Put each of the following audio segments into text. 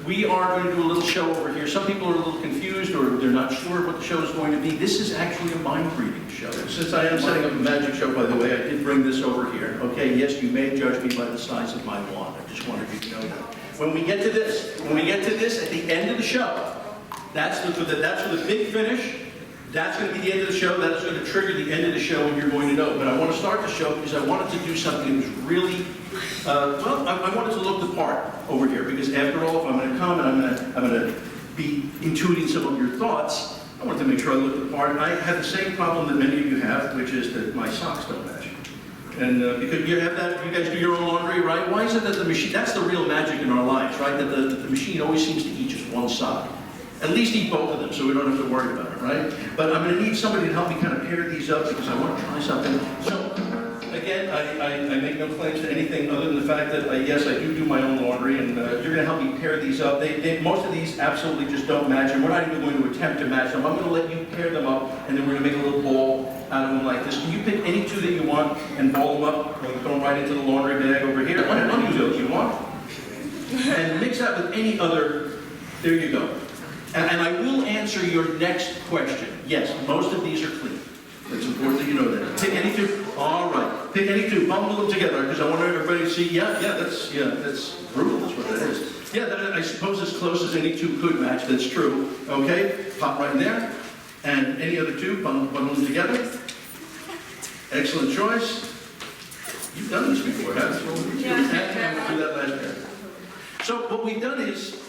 we are going to do a little show over here. Some people are a little confused or they're not sure what the show is going to be. This is actually a mind-reading show. Since I am setting up a magic show, by the way, I did bring this over here. Okay, yes, you may judge me by the size of my wand. I just wanted you to know that. When we get to this at the end of the show, that's for the big finish. That's going to be the end of the show. That is going to trigger the end of the show, and you're going to know. But I want to start the show because I wanted to do something that was really, I wanted to look the part over here. Because after all, if I'm going to come and I'm going to be intuiting some of your thoughts, I want to make sure I look the part. I have the same problem that many of you have, which is that my socks don't match. And because you have that, you guys do your own laundry, right? Why is it that the machine, that's the real magic in our lives, right? That the machine always seems to eat just one sock. At least eat both of them so we don't have to worry about it, right? But I'm going to need somebody to help me kind of pair these up because I want to try something. So, again, I make no claims to anything other than the fact that, yes, I do my own laundry, and you're going to help me pair these up. Most of these absolutely just don't match, and we're not even going to attempt to match them. I'm going to let you pair them up, and then we're going to make a little ball out of them like this. Can you pick any two that you want and ball them up? We'll throw them right into the laundry bag over here. One of those you want. And mix that with any other. There you go. And I will answer your next question. Yes, most of these are clean. It's important that you know that. Pick any two. All right. Pick any two. Bundle them together because I want everybody to see. That's brutal. That's what that is. Yeah, that, I suppose as close as any two could match. That's true. Okay. Pop right in there. And any other two. Bundle them together. Excellent choice. You've done this before, haven't you? Yeah. And we'll do that last pair. So what we've done is,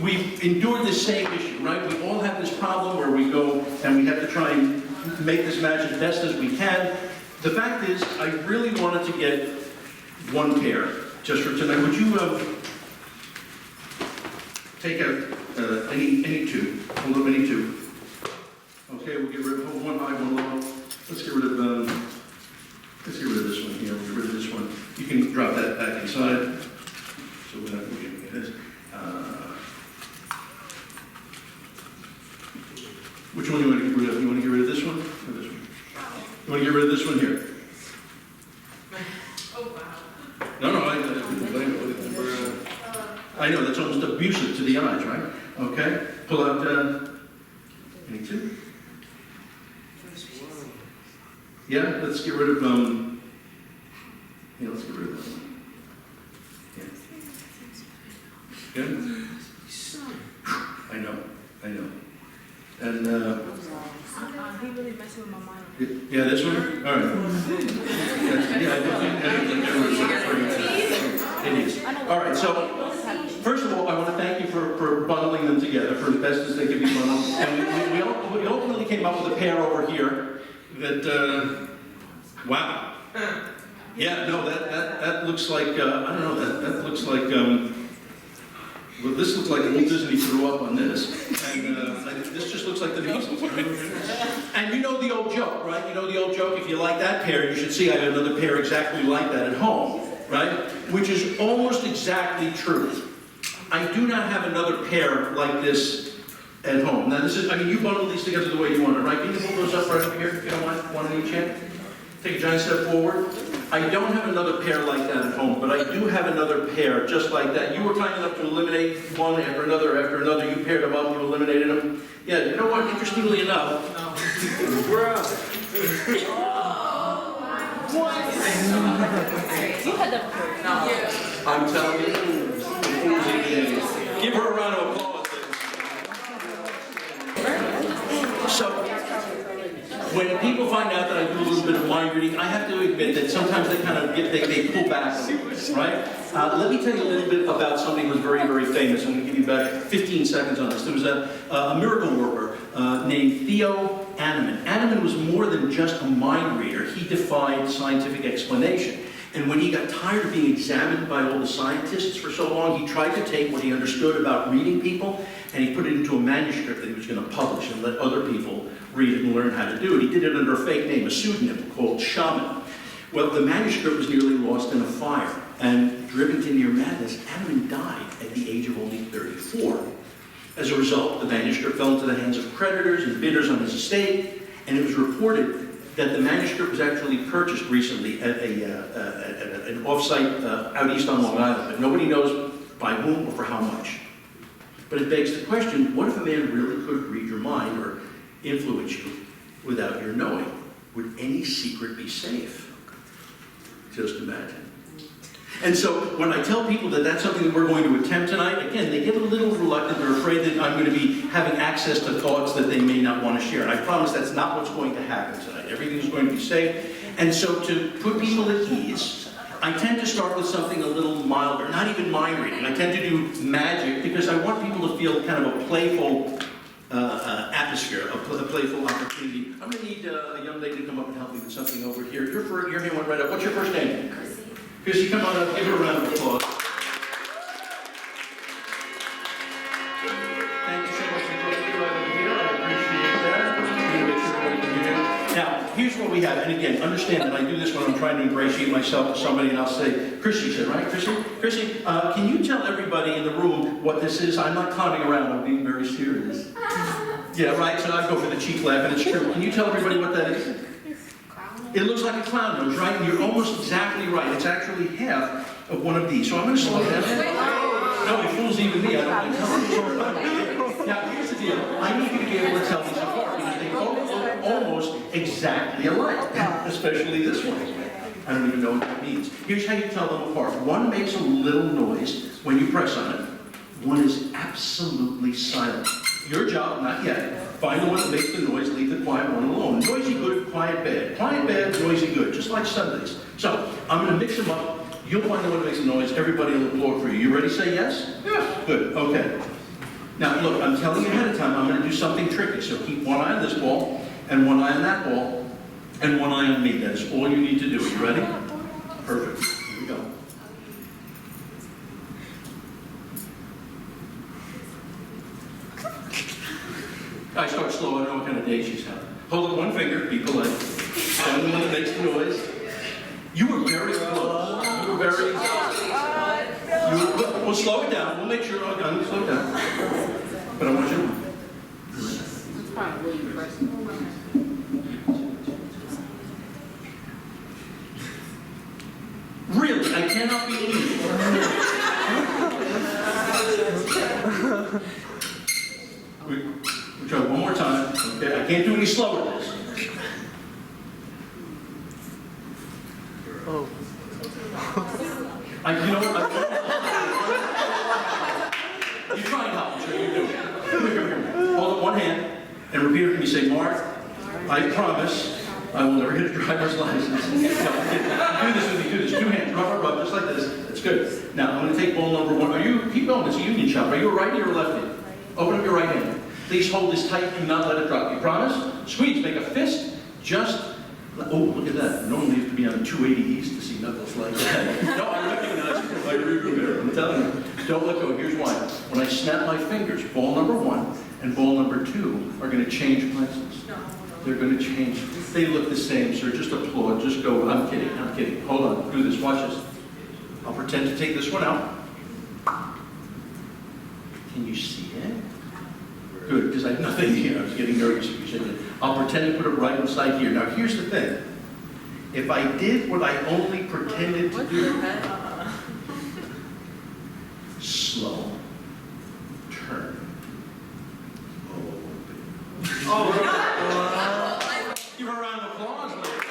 we've endured this same issue, right? We all have this problem where we go and we have to try and make this match as best as we can. The fact is, I really wanted to get one pair just for tonight. Would you take out any two? Hold up any two. Okay, we'll get rid of one high, one low. Let's get rid of this one here. We'll get rid of this one. You can drop that back inside. So we're not going to get this. Which one do you want to get rid of? You want to get rid of this one or this one? You want to get rid of this one here? Oh, wow. No, I know, that's almost abusive to the eyes, right? Okay, pull out, any two? Yeah, let's get rid of, let's get rid of that one. Yeah. Good? I know. And, he really messed with my mind. yeah, this one? All right. Yeah, it is. All right, so, first of all, I want to thank you for bundling them together for as best as they could be bundled. And we ultimately came up with a pair over here that, wow. Yeah, no, that looks like, I don't know, that looks like, well, this looks like Walt Disney threw up on this, and this just looks like the Beatles. And you know the old joke, right? You know the old joke, if you like that pair, you should see I have another pair exactly like that at home, right? Which is almost exactly true. I do not have another pair like this at home. Now this is, I mean, you bundle these together the way you want it, right? Can you hold those up right up here, if you don't mind, one in each hand? Take a giant step forward. I don't have another pair like that at home, but I do have another pair just like that. You were kind enough to eliminate one after another after another. You paired them up, you eliminated them. Yeah, you know what? Interestingly enough, we're out. You had that before. I'm telling you. Give her a round of applause. So, when people find out that I do a little bit of mind reading, I have to admit that sometimes they kind of they pull back a little bit, right? Let me tell you a little bit about somebody who was very, very famous. I'm going to give you about 15 seconds on this. There was a miracle worker named Theo Anneman. Anneman was more than just a mind reader. He defied scientific explanation. And when he got tired of being examined by all the scientists for so long, he tried to take what he understood about reading people and he put it into a manuscript that he was going to publish and let other people read it and learn how to do it. He did it under a fake name, a pseudonym called Shaman. Well, the manuscript was nearly lost in a fire, and driven to near madness, Anneman died at the age of only 34. As a result, the manuscript fell into the hands of creditors and bidders on his estate, and it was reported that the manuscript was actually purchased recently at an off-site out east on Long Island, but nobody knows by whom or for how much. But it begs the question, what if a man really could read your mind or influence you without your knowing? Would any secret be safe? Just imagine. And so when I tell people that that's something that we're going to attempt tonight, again, they get a little reluctant. They're afraid that I'm going to be having access to thoughts that they may not want to share. And I promise that's not what's going to happen tonight. Everything is going to be safe. And so to put people at ease, I tend to start with something a little milder, not even mind reading. I tend to do magic because I want people to feel kind of a playful atmosphere, a playful opportunity. I'm going to need a young lady to come up and help me with something over here. Your hand went right up. What's your first name? Chrissy, come on up. Give her a round of applause. Thank you so much for joining me right over here. I appreciate that. I'm going to make sure everybody can hear. Now, here's what we have. And again, understand that I do this when I'm trying to ingratiate myself to somebody, and I'll say, Chrissy said, right? Chrissy, can you tell everybody in the room what this is? I'm not clowning around. I'm being very serious. Yeah, right? So I go for the cheap laugh, and it's true. Can you tell everybody what that is? It looks like a clown nose, right? And you're almost exactly right. It's actually half of one of these. So I'm going to slow down. No, it fools even me. I don't like color. Now, here's the deal. I need you to be able to tell these apart because they both look almost exactly alike, especially this one. I don't even know what that means. Here's how you tell them apart. One makes a little noise when you press on it. One is absolutely silent. Your job, not yet, find the one that makes the noise, leave the quiet one alone. Noisy good, quiet bad. Quiet bad, noisy good, just like Sundays. So, I'm going to mix them up. You'll find the one that makes the noise. Everybody will applaud for you. You ready to say yes? Yes. Good, okay. Now, look, I'm telling you ahead of time, I'm going to do something tricky. So keep one eye on this ball, and one eye on that ball, and one eye on me. That's all you need to do. You ready? Perfect. Here we go. I start slow, I don't know what kind of day she's having. Hold up one finger, be polite. Find the one that makes the noise. You were very close. You were very... We'll slow it down. We'll make sure I'm going to slow it down. But I want you to... That's probably really impressive. Really, I cannot believe it. We'll try one more time. Okay, I can't do any slower than this. Oh. You know what? You try and help. I'm sure you do. Here. Hold up one hand and repeat it to me. Say, Mark, I promise I will never get a driver's license. No, do this with me. Do this. Two hands. Rub, just like this. That's good. Now, I'm going to take ball number one. Keep going. It's a union shop. Are you a righty or a lefty? Open up your right hand. Please hold this tight. Do not let it drop. You promise? Squeeze. Make a fist. Just... Oh, look at that. Normally you have to be on 280 east to see knuckles like that. No, I recognize it. My rearview mirror. I'm telling you. Don't let go. Here's why. When I snap my fingers, ball number one and ball number two are going to change places. They're going to change. They look the same, sir. Just applaud. Just go. I'm kidding. I'm kidding. Hold on. Do this. Watch this. I'll pretend to take this one out. Can you see it? Good, because I have nothing here. I was getting nervous if you said that. I'll pretend to put it right inside here. Now, here's the thing. If I did what I only pretended to do, slow, turn, open. Oh, give her a round of applause, ladies.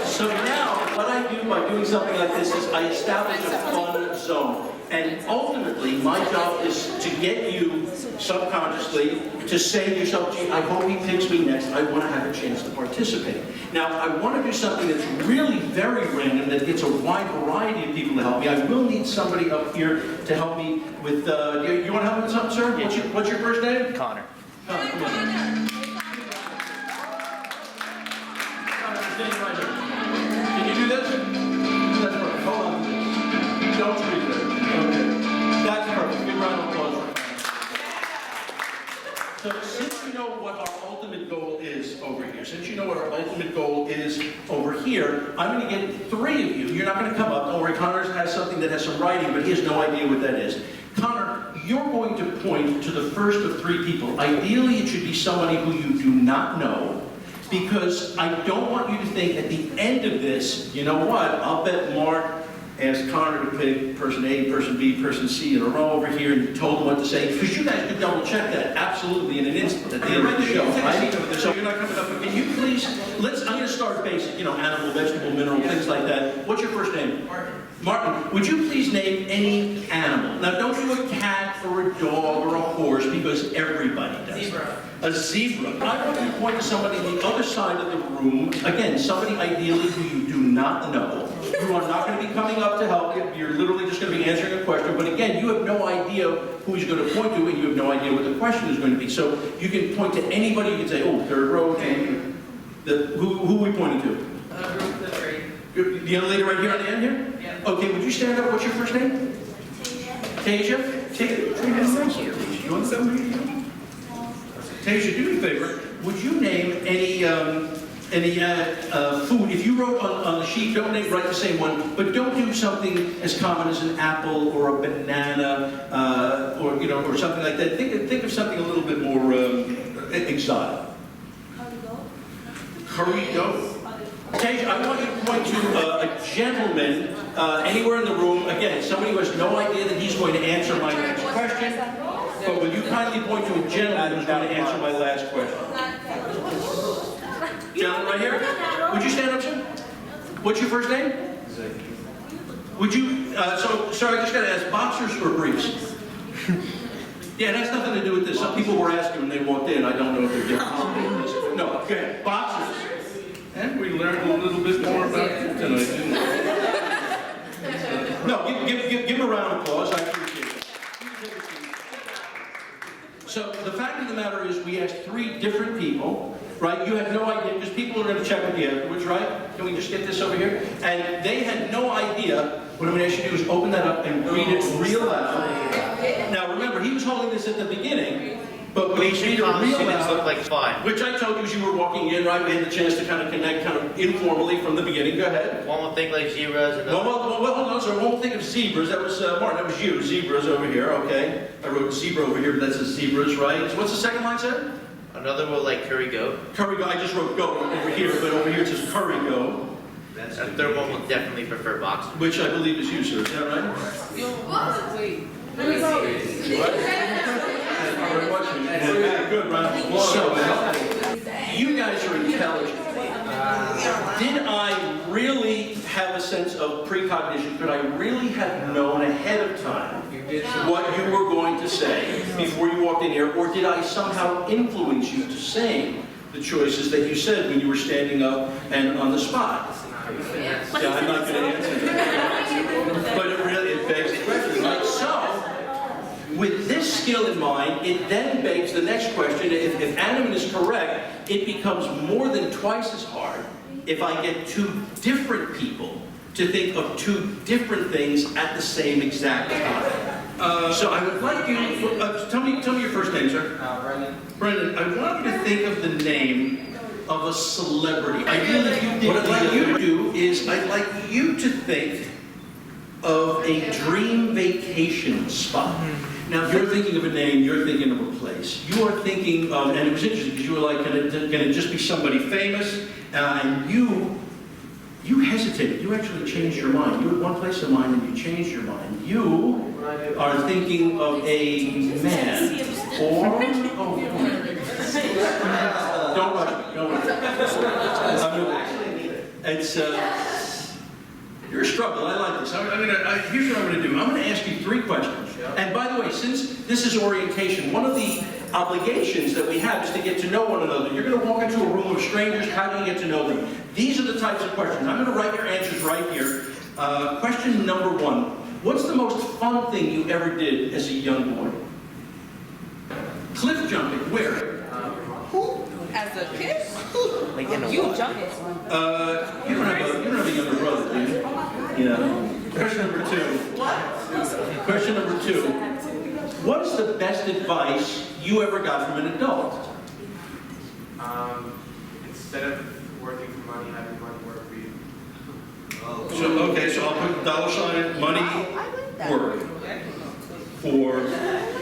So now, what I do by doing something like this is I establish a fun zone. And ultimately, my job is to get you, subconsciously, to say to yourself, gee, I hope he picks me next. I want to have a chance to participate. Now, I want to do something that's really very random, that gets a wide variety of people to help me. I will need somebody up here to help me with, you want to help me with something, sir? What's your first name? Connor. Connor, come on. Connor, stand right here. Can you do this? That's perfect. Hold on. Don't breathe there. Okay. That's perfect. Give a round of applause. So since you know what our ultimate goal is over here, I'm going to get three of you. You're not going to come up. Don't worry, Connor has something that has some writing, but he has no idea what that is. Connor, you're going to point to the first of three people. Ideally, it should be somebody who you do not know, because I don't want you to think at the end of this, you know what, I'll bet Mark asked Connor to pick person A, person B, person C in a row over here, and told them what to say, because you guys could double check that absolutely in an instant at the end of the show, right? So you're not coming up, can you please, I'm going to start basic, you know, animal, vegetable, mineral, things like that. What's your first name? Martin. Martin, would you please name any animal? Now, don't do a cat or a dog or a horse, because everybody does. Zebra. A zebra. I want you to point to somebody on the other side of the room. Again, somebody ideally who you do not know. You are not going to be coming up to help you. You're literally just going to be answering a question. But again, you have no idea who he's going to point to, and you have no idea what the question is going to be. So you can point to anybody. You can say, oh, third row. Who are we pointing to? The tree. The young lady right here on the end here? Yeah. Okay, would you stand up? What's your first name? Tasia. Tasia? You want somebody? Tasia, do me a favor. Would you name any food? If you wrote on the sheet, don't write the same one, but don't do something as common as an apple or a banana, or something like that. Think of something a little bit more exotic. Curry goat. Tasia, I want you to point to a gentleman anywhere in the room. Again, somebody who has no idea that he's going to answer my next question. But will you kindly point to a gentleman who's going to answer my last question? Gentleman right here? Would you stand up, sir? What's your first name? Would you, sorry, I just got to ask, boxers or briefs? Yeah, it has nothing to do with this. Some people were asking when they walked in. I don't know if they're different. No, okay, boxers. And we learned a little bit more about you tonight, didn't we? No, give him a round of applause. I appreciate it. So the fact of the matter is we asked 3 different people, right? You had no idea, because people are going to check with you afterwards, right? Can we just get this over here? And they had no idea. What I'm going to ask you to do is open that up and read it real loud. Now remember, he was holding this at the beginning, but when he read it real loud, look like fun. which I told you as you were walking in, right? We had the chance to kind of connect kind of informally from the beginning. Go ahead. One will think like zebras. Well, hold on, sir. Won't think of zebras. That was Martin. That was you. Zebras over here. Okay. I wrote zebra over here, but that's a zebras, right? So what's the second line, sir? Another will like curry goat. Curry goat. I just wrote goat over here, but over here it says curry goat. A third one will definitely prefer boxers. Which I believe is you, sir. Is that right? Wait. Good, right? So, you guys are intelligent. Did I really have a sense of precognition? Could I really have known ahead of time what you were going to say before you walked in here? Or did I somehow influence you to saying the choices that you said when you were standing up and on the spot? Yeah, I'm not going to answer that. But it begs the question, right? So, with this skill in mind, it then begs the next question. If Adam is correct, it becomes more than twice as hard if I get 2 different people to think of 2 different things at the same exact time. So I would like you, tell me your first name, sir. Brendan. Brendan, I want you to think of the name of a celebrity. What I'd like you to do is, I'd like you to think of a dream vacation spot. Now, you're thinking of a name, you're thinking of a place. You are thinking of, and it was interesting because you were like, can it just be somebody famous? And you hesitated. You actually changed your mind. You had one place in mind and you changed your mind. You are thinking of a man. Or, don't rush me, don't rush me. It's, you're a struggle. I like this. Here's what I'm going to do. I'm going to ask you 3 questions. And by the way, since this is orientation, one of the obligations that we have is to get to know one another. You're going to walk into a room of strangers. How do you get to know them? These are the types of questions. I'm going to write your answers right here. Question number 1. What's the most fun thing you ever did as a young boy? Cliff jumping. Where? As a kid? Like in a You what? jumped. You don't have a younger brother, do you? Yeah. Question number 2. What? Question number 2. What is the best advice you ever got from an adult? Instead of working for money, having money work for you. So I'll put $, money, work for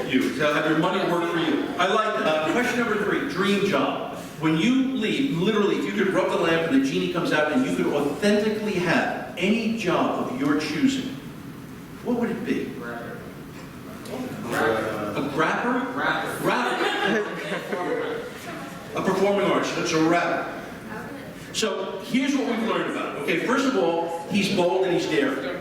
you. So have your money work for you. I like that. Question number 3, dream job. When you leave, literally, if you could rub the lamp and the genie comes out and you could authentically have any job of your choosing, what would it be? Rapper. A grapper? Rapper. Rapper. A performing artist, that's a rapper. So here's what we've learned about it. Okay, first of all, he's bold and he's daring.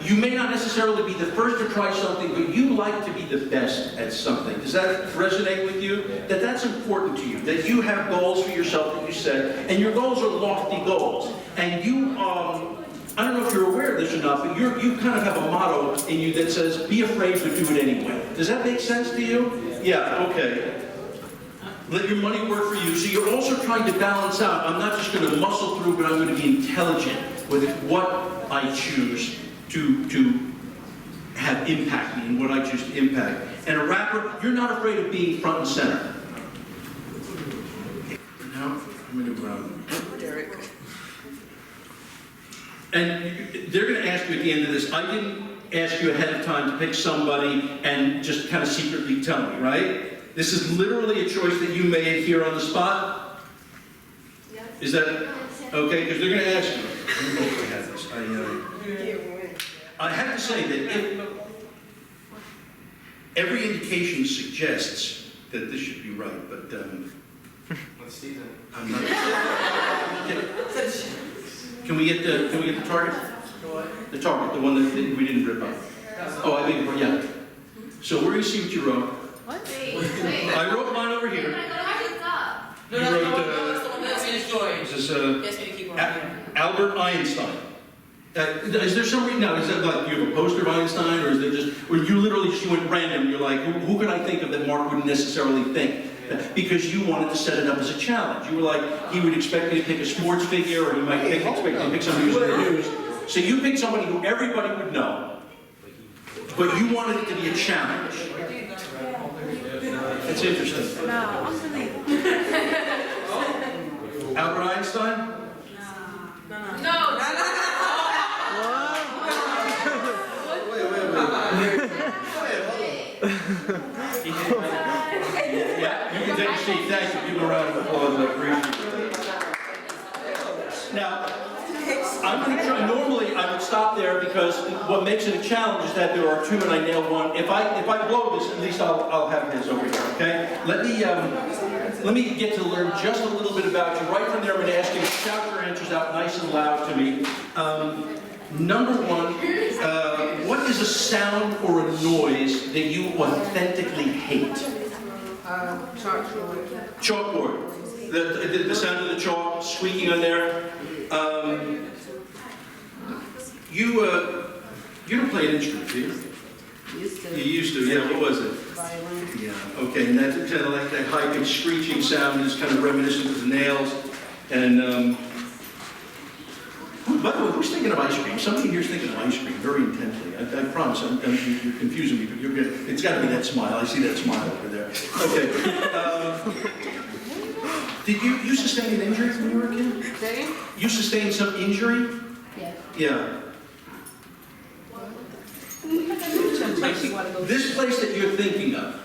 You may not necessarily be the first to try something, but you like to be the best at something. Does that resonate with you? That's important to you, that you have goals for yourself that you set, and your goals are lofty goals. And you, I don't know if you're aware of this or not, but you kind of have a motto in you that says, be afraid but do it anyway. Does that make sense to you? Yeah, okay. Let your money work for you. So you're also trying to balance out, I'm not just going to muscle through, but I'm going to be intelligent with what I choose to have impact me and what I choose to impact. And a rapper, you're not afraid of being front and center. Now, I'm going to Derek. And they're going to ask you at the end of this, I didn't ask you ahead of time to pick somebody and just kind of secretly tell me, right? This is literally a choice that you made here on the spot? Yes. Is that okay? Because they're going to ask you. I have to say that if every indication suggests that this should be right, but Let's see then. I'm not. Can we get the target? The target, the one that we didn't rip up. Oh, I mean, yeah. So we're going to see what you wrote. What? I wrote mine over here. No, that's the one that's in the story. This is Yes, we can keep on. Albert Einstein. Is there some reason now? Is that like you have a poster of Einstein, or is there just, or you literally just went random? You're like, who could I think of that Mark wouldn't necessarily think? Because you wanted to set it up as a challenge. You were like, he would expect me to pick a sports figure, or he might expect me to pick somebody who's in the news. So you picked somebody who everybody would know, but you wanted it to be a challenge. That's interesting. No, I'm gonna. Albert Einstein? No. Yeah, you can take a seat. Thank you. Give a round of applause. I appreciate it. Now, I'm going to try. Normally, I would stop there because what makes it a challenge is that there are two, and I nail one. If I blow this, at least I'll have his over here. Okay? Let me get to learn just a little bit about you. Right from there, I'm going to ask you to shout your answers out nice and loud to me. Number one, what is a sound or a noise that you authentically hate? Chalkboard. Chalkboard. The sound of the chalk squeaking on there. You don't play an instrument, do you? You used to, yeah. What was it? Violin. Yeah. Okay, and that's kind of like that high-pitched screeching sound is kind of reminiscent of the nails. And by the way, who's thinking of ice cream? Somebody here's thinking of ice cream very intently. I promise. You're confusing me, but you're good. It's got to be that smile. I see that smile over there. Okay. Did you sustain an injury when you were a kid? Second? You sustained some injury? Yeah. Yeah. This place that you're thinking of,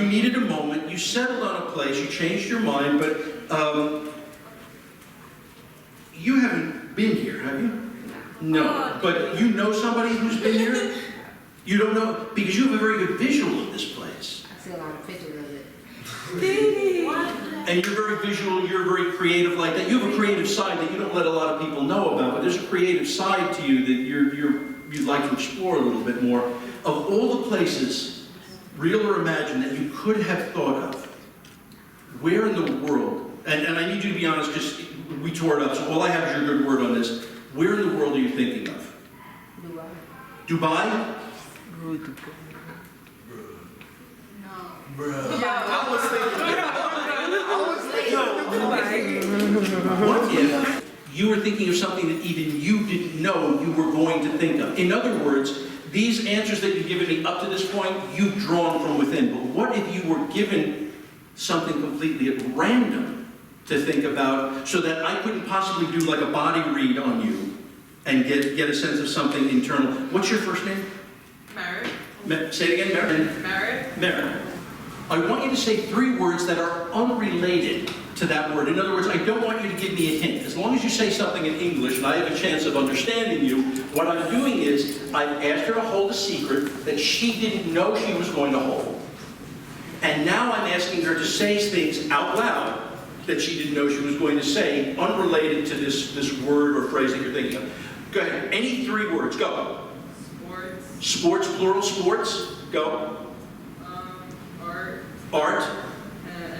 you needed a moment, you settled on a place, you changed your mind, but you haven't been here, have you? No. But you know somebody who's been here? You don't know? Because you have a very good visual of this place. I see a lot of pictures of it. And you're very visual, you're very creative like that. You have a creative side that you don't let a lot of people know about, but there's a creative side to you that you'd like to explore a little bit more. Of all the places, real or imagined, that you could have thought of, where in the world, and I need you to be honest because we tore it up, so all I have is your good word on this. Where in the world are you thinking of? Dubai. Dubai? What if you were thinking of something that even you didn't know you were going to think of? In other words, these answers that you've given me up to this point, you've drawn from within. But what if you were given something completely at random to think about so that I couldn't possibly do like a body read on you and get a sense of something internal? What's your first name? Married. Say it again, Mary. Married. Mary. I want you to say 3 words that are unrelated to that word. In other words, I don't want you to give me a hint. As long as you say something in English and I have a chance of understanding you, what I'm doing is I've asked her to hold a secret that she didn't know she was going to hold. And now I'm asking her to say things out loud that she didn't know she was going to say, unrelated to this word or phrase that you're thinking of. Go ahead. Any 3 words. Go. Sports. Sports, plural sports. Go. Art. Art. And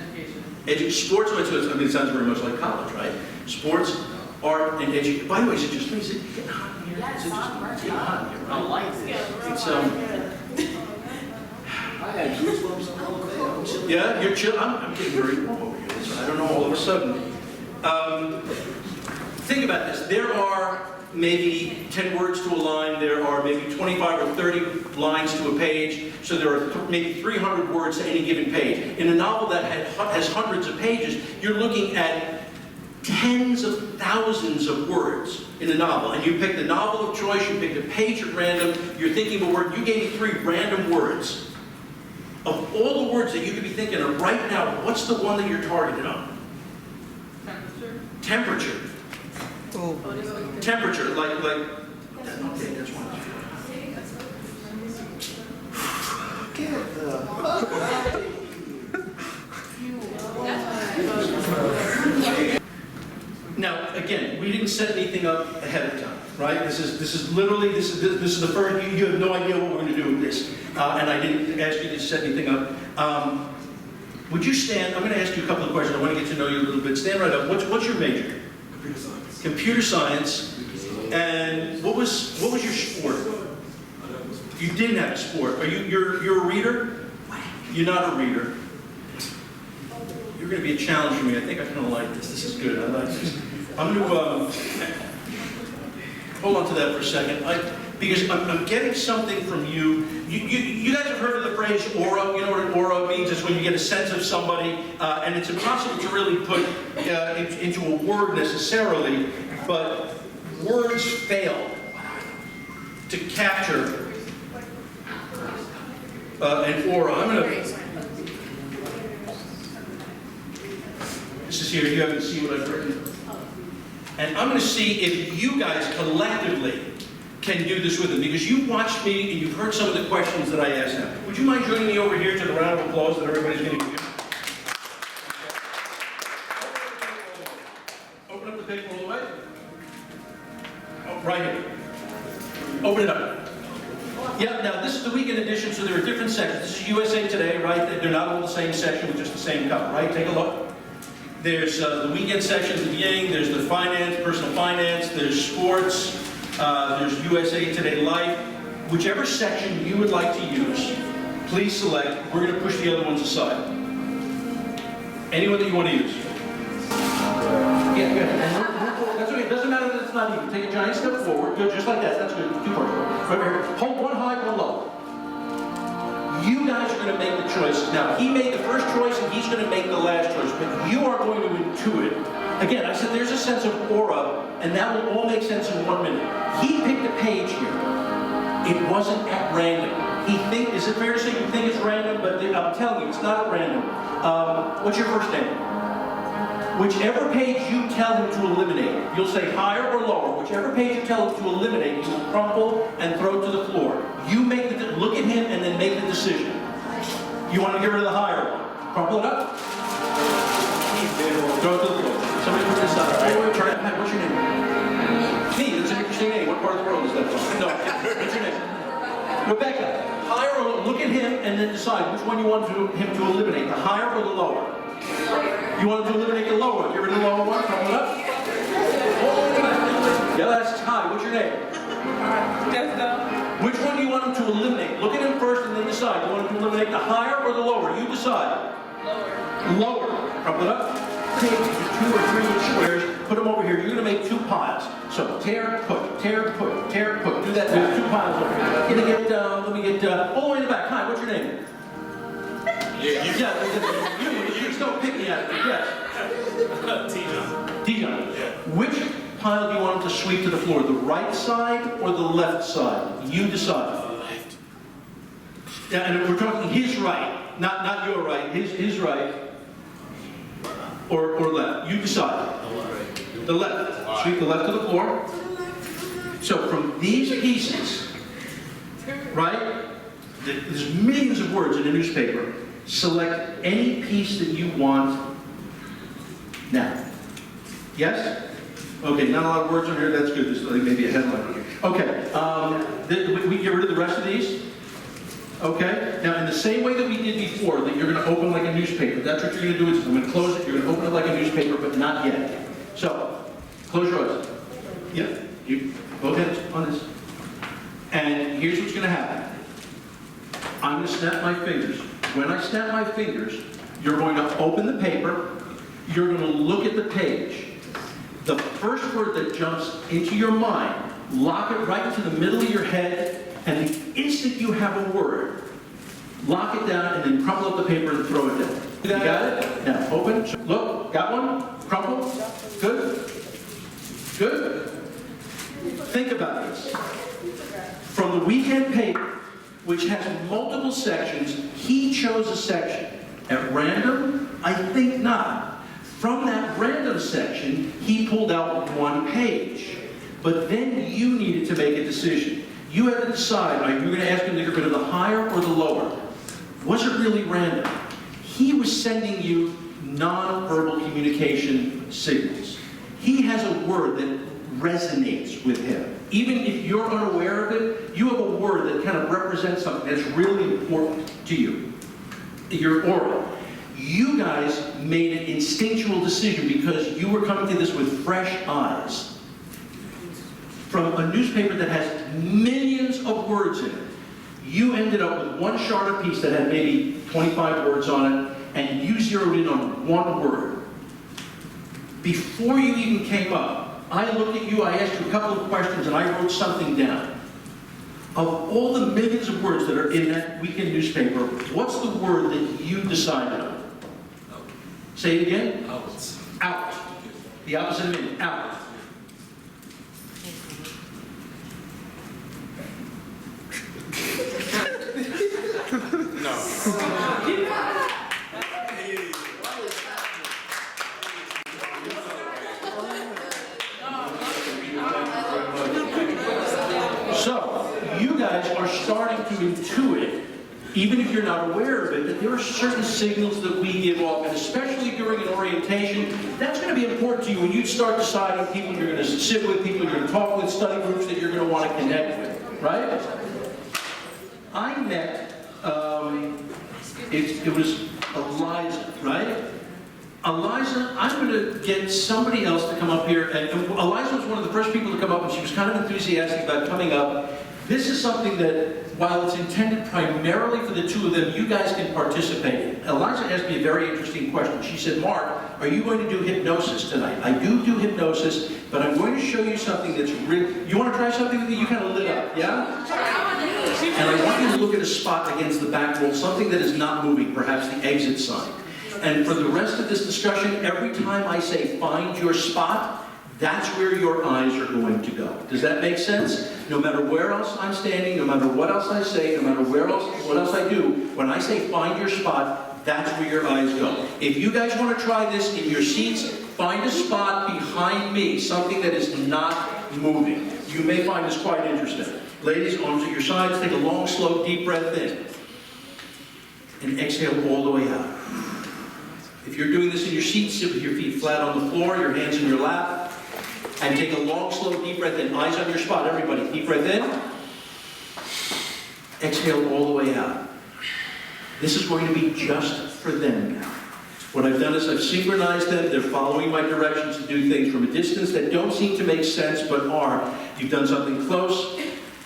education. Sports, I mean, it sounds very much like college, right? Sports, art, and education. By the way, is it just me? Is it getting hot in here? Is it just getting hot in here, right? I like this. It's, I had goosebumps all day. I'm chilling. yeah, you're chill. I'm getting very warm over here. So I don't know, all of a sudden. Think about this. There are maybe 10 words to a line. There are maybe 25 or 30 lines to a page. So there are maybe 300 words to any given page. In a novel that has hundreds of pages, you're looking at tens of thousands of words in a novel. And you pick the novel of choice, you pick a page at random, you're thinking of a word. You gave me 3 random words. Of all the words that you could be thinking of right now, what's the one that you're targeted on? Temperature. Temperature. Temperature, like, okay, that's one. Get the Now, again, we didn't set anything up ahead of time, right? This is literally the first. You have no idea what we're going to do with this, and I didn't ask you to set anything up. Would you stand? I'm going to ask you a couple of questions. I want to get to know you a little bit. Stand right up. What's your major? computer science. Computer science. And what was your sport? You didn't have a sport. You're a reader? You're not a reader. You're going to be a challenge for me. I think I kind of like this. This is good. I like this. I'm going to hold on to that for a second. Because I'm getting something from you. You guys have heard of the phrase aura. You know what an aura means? It's when you get a sense of somebody, and it's impossible to really put into a word necessarily, but words fail to capture an aura. I'm going to... This is here. You haven't seen what I've written. And I'm going to see if you guys collectively can do this with them, because you've watched me and you've heard some of the questions that I asked them. Would you mind joining me over here to the round of applause that everybody's going to give? Open up the paper all the way. Oh, right here. Open it up. Yeah, now this is the weekend edition, so there are different sections. This is USA Today, right? They're not all the same section with just the same cover, right? Take a look. There's the weekend section at the beginning. There's the finance, personal finance. There's sports. There's USA Today Life. Whichever section you would like to use, please select. We're going to push the other ones aside. Anyone that you want to use? Yeah, good. That's okay. It doesn't matter that it's not even. Take a giant step forward. Good, just like that. That's good. 2 parts. Right here. Hold one high, one low. You guys are going to make the choices. Now, he made the first choice, and he's going to make the last choice. But you are going to intuit. Again, I said there's a sense of aura, and that will all make sense in 1 minute. He picked a page here. It wasn't at random. Is it fair to say you think it's random? But I'm telling you, it's not at random. What's your first name? Whichever page you tell him to eliminate, you'll say higher or lower. Whichever page you tell him to eliminate, you will crumple and throw to the floor. You make look at him and then make the decision. You want to get rid of the higher one. Crumple it up. Throw it to the floor. Somebody put this out. Wait, turn it. What's your name? Me. That's an interesting name. What part of the world is that from? No. What's your name? Rebecca. Higher or lower. Look at him and then decide which one you want him to eliminate. The higher or the lower. You want him to eliminate the lower one. Get rid of the lower one. Crumple it up. Yeah, that's high. What's your name? Which one do you want him to eliminate? Look at him first and then decide. You want him to eliminate the higher or the lower? You decide. Lower. Crumple it up. Take 2 or 3 inch squares, put them over here. You're going to make 2 piles. So tear, put, tear, put, tear, put. Do that. There's 2 piles over here. Let me get all the way in the back. Hi, what's your name? You just don't pick me at it. Yes. Dijon. Which pile do you want him to sweep to the floor? The right side or the left side? You decide. Left. Yeah, and we're talking his right, not your right. His right. or left? You decide. The left. Sweep the left to the floor. So from these pieces, right? There's millions of words in a newspaper. Select any piece that you want now. Yes? Okay, not a lot of words on here. That's good. There's like maybe a headline. Okay. We get rid of the rest of these? Okay. Now, in the same way that we did before, that you're going to open like a newspaper. That's what you're going to do. Is I'm going to close it. You're going to open it like a newspaper, but not yet. So, close your eyes. Yeah. You both hands on this. And here's what's going to happen. I'm going to snap my fingers. When I snap my fingers, you're going to open the paper. You're going to look at the page. The first word that jumps into your mind, lock it right into the middle of your head, and the instant you have a word, lock it down and then crumple up the paper and throw it down. You got it? Now open. Look. Got one? Crumple? Good? Good? Think about this. From the weekend paper, which has multiple sections, he chose a section. At random? I think not. From that random section, he pulled out one page. But then you needed to make a decision. You had to decide, are you going to ask him to get rid of the higher or the lower? Was it really random? He was sending you non-verbal communication signals. He has a word that resonates with him. Even if you're unaware of it, you have a word that kind of represents something that's really important to you. Your aura. You guys made an instinctual decision because you were coming to this with fresh eyes. From a newspaper that has millions of words in it, you ended up with one shorter piece that had maybe 25 words on it, and you zeroed in on one word. Before you even came up, I looked at you, I asked you a couple of questions, and I wrote something down. Of all the millions of words that are in that weekend newspaper, what's the word that you decided on? Say it again? Out. Out. The opposite of in. Out. So, you guys are starting to intuit, even if you're not aware of it, that there are certain signals that we give off, and especially during an orientation, that's going to be important to you when you start deciding people you're going to sit with, people you're going to talk with, study groups that you're going to want to connect with, right? I met, it was Eliza, right? Eliza, I'm going to get somebody else to come up here, and Eliza was one of the first people to come up, and she was kind of enthusiastic about coming up. This is something that, while it's intended primarily for the two of them, you guys can participate in. Eliza asked me a very interesting question. She said, Mark, are you going to do hypnosis tonight? I do hypnosis, but I'm going to show you something that's real. You want to try something with me? You kind of lit up, yeah? And I want you to look at a spot against the back wall, something that is not moving, perhaps the exit sign. And for the rest of this discussion, every time I say find your spot, that's where your eyes are going to go. Does that make sense? No matter where else I'm standing, no matter what else I say, no matter what else I do, when I say find your spot, that's where your eyes go. If you guys want to try this in your seats, find a spot behind me, something that is not moving. You may find this quite interesting. Ladies, arms at your sides, take a long, slow, deep breath in. And exhale all the way out. If you're doing this in your seat, sit with your feet flat on the floor, your hands in your lap, and take a long, slow, deep breath in. Eyes on your spot, everybody. Deep breath in. Exhale all the way out. This is going to be just for them now. What I've done is I've synchronized them. They're following my directions to do things from a distance that don't seem to make sense, but are. You've done something close.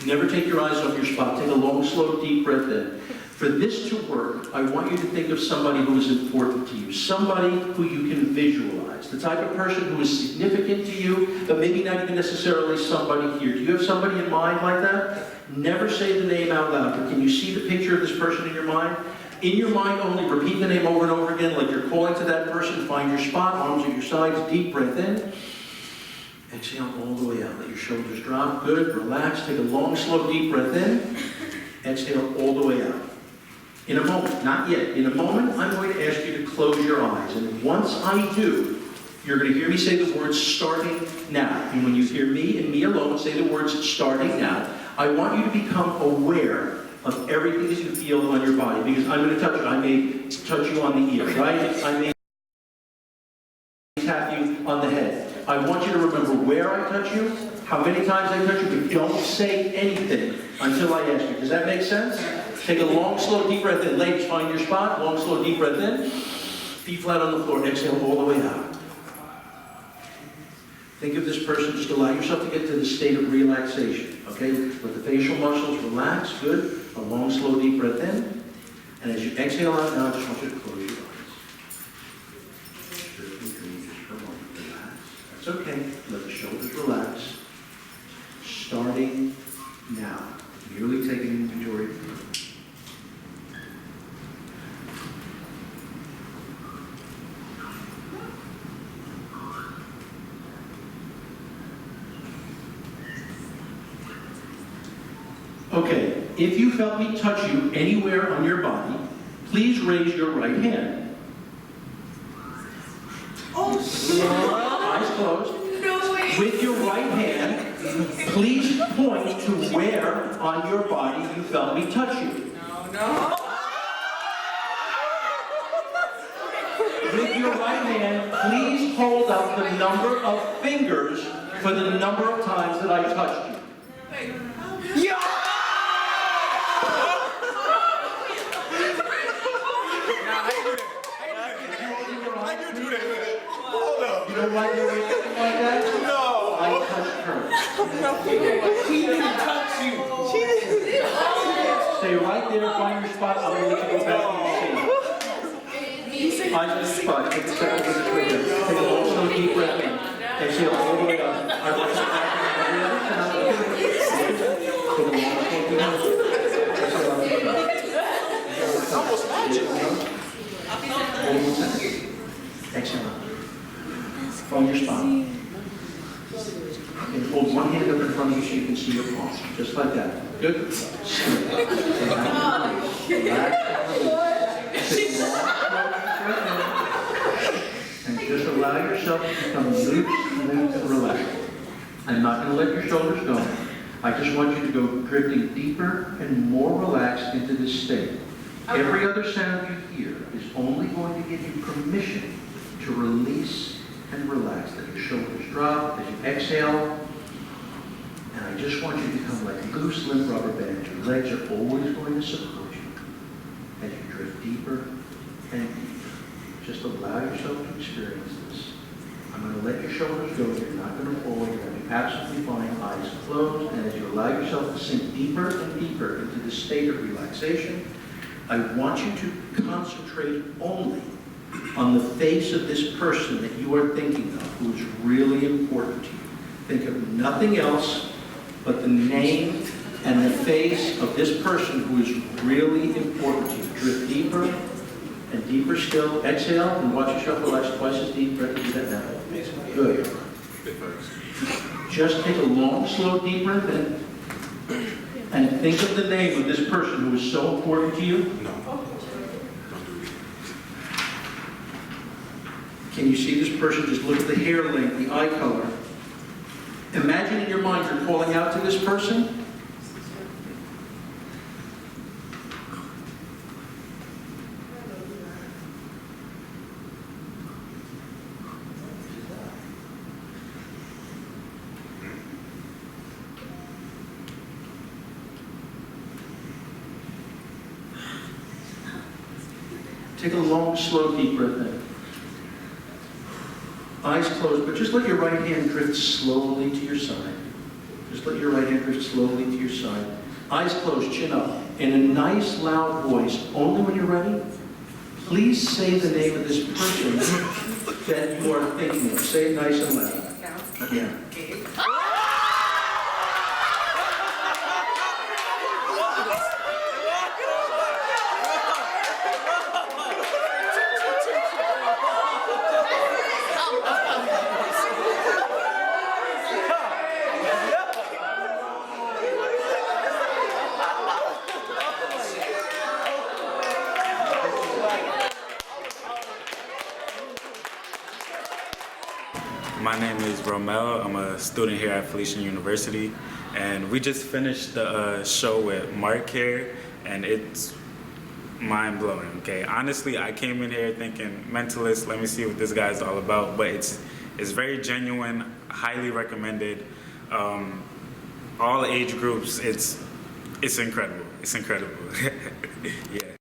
Never take your eyes off your spot. Take a long, slow, deep breath in. For this to work, I want you to think of somebody who is important to you. Somebody who you can visualize. The type of person who is significant to you, but maybe not even necessarily somebody here. Do you have somebody in mind like that? Never say the name out loud, but can you see the picture of this person in your mind? In your mind only, repeat the name over and over again like you're calling to that person. Find your spot, arms at your sides, deep breath in. Exhale all the way out. Let your shoulders drop. Good. Relax. Take a long, slow, deep breath in. Exhale all the way out. In a moment, not yet. In a moment, I'm going to ask you to close your eyes. And once I do, you're going to hear me say the words starting now. And when you hear me and me alone say the words starting now, I want you to become aware of everything that you feel on your body. Because I'm going to touch you. I may touch you on the ear, right? I may tap you on the head. I want you to remember where I touch you, how many times I touch you, but don't say anything until I ask you. Does that make sense? Take a long, slow, deep breath in. Ladies, find your spot. Long, slow, deep breath in. Feet flat on the floor. Exhale all the way out. Think of this person. Just allow yourself to get to the state of relaxation. Okay? Let the facial muscles relax. Good. A long, slow, deep breath in. And as you exhale out now, I just want you to close your eyes. That's okay. Let the shoulders relax. Starting now. Merely take an inventory. Okay, if you felt me touch you anywhere on your body, please raise your right hand. Eyes closed. No way. With your right hand, please point to where on your body you felt me touch you. No. With your right hand, please hold up the number of fingers for the number of times that I touched you. Yeah. You know why you're reacting like that? No. I touched her. She didn't touch you. She didn't. Stay right there, find your spot. I'm going to let you go back to your seat. Find your spot. Take a second to this right there. Take a long, slow, deep breath in. Exhale all the way up. I want you to every other time. Take a long, slow, deep breath. Exhale out. Almost magic. Hold on a second. Exhale out. Find your spot. And hold one hand up in front of you so you can see your palms. Just like that. Good? And just allow yourself to become loose, smooth, and relaxed. I'm not going to let your shoulders go. I just want you to go drifting deeper and more relaxed into this state. Every other sound you hear is only going to give you permission to release and relax. Let your shoulders drop as you exhale. And I just want you to become like loose, limp rubber bands. Your legs are always going to support you as you drift deeper and deeper. Just allow yourself to experience this. I'm going to let your shoulders go. You're not going to fall. You're going to be absolutely fine. Eyes closed. And as you allow yourself to sink deeper and deeper into this state of relaxation, I want you to concentrate only on the face of this person that you are thinking of, who is really important to you. Think of nothing else but the name and the face of this person who is really important to you. Drift deeper and deeper still. Exhale and watch yourself relax twice as deep. Try to do that now. Good. Just take a long, slow, deep breath in and think of the name of this person who is so important to you. Can you see this person? Just look at the hair length, the eye color. Imagine in your mind you're calling out to this person. Take a long, slow, deep breath in. Eyes closed, but just let your right hand drift slowly to your side. Just let your right hand drift slowly to your side. Eyes closed, chin up. In a nice, loud voice, only when you're ready, please say the name of this person that you are thinking of. Say it nice and loud. Yeah. name is Romel. I'm a student here at Felician University, and we just finished the show with Mark here, and it's mind-blowing, okay? Honestly, I came in here thinking, Mentalist, let me see what this guy's all about, but it's very genuine, highly recommended, all age groups, it's incredible, yeah.